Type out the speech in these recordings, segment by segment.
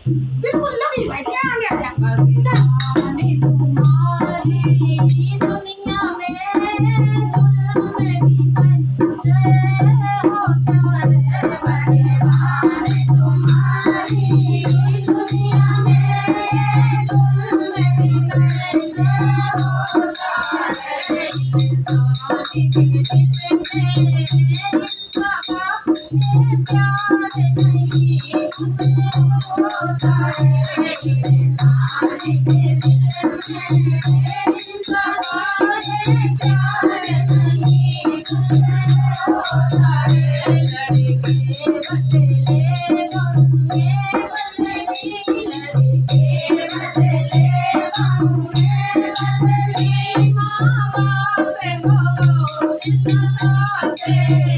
बिल्कुल लगी भाई क्या आ गया भगवान तुम्हारी दुनिया में जुल्म में भी कैसे होता है भगवान तुम्हारी दुनिया में जुल्म में भी कैसे होता है इंसान के दिल में बाबा ये प्यार नहीं कुछ होता है इंसान के दिल में बाबा ये प्यार नहीं कुछ होता है लड़के बदले गंगे बदली लड़के बदले गंगे बदली माँ बाप को सताते हैं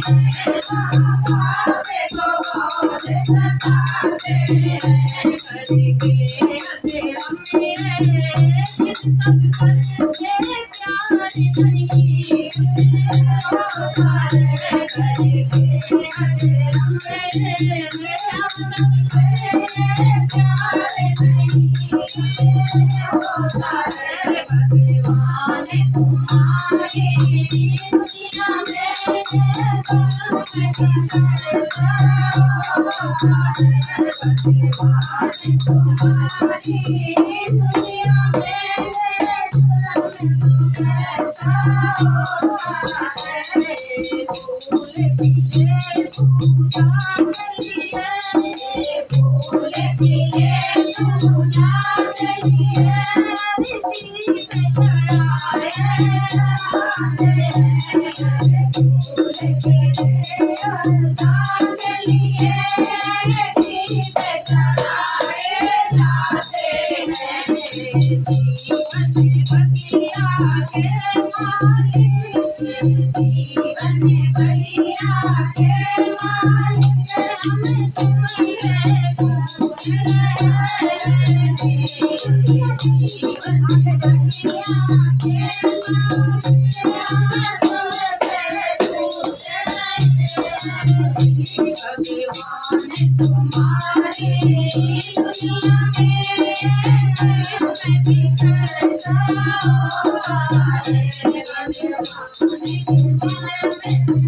माँ बाप को सताते हैं करके अंधेरा में सब करके प्यार नहीं होता है करके अंधेरा में सब करके प्यार नहीं होता है भगवान तुम्हारी दुनिया में भगवान तुम्हारी दुनिया में कैसा होता है फूल खिले पूजा करिए फूल खिले पूजा करिए रीति से चढ़ाए फूल खिले पूजा करिए रीति से चढ़ाए जाते हैं जीवन बगिया के मालिक जीवन बगिया के मालिक हम तुम्हें पूछ रहे हैं जीवन बगिया के मालिक हम तुमसे पूछ रहे हैं भगवान तुम्हारी दुनिया में कैसा होता है भगवान तुम्हारी दुनिया में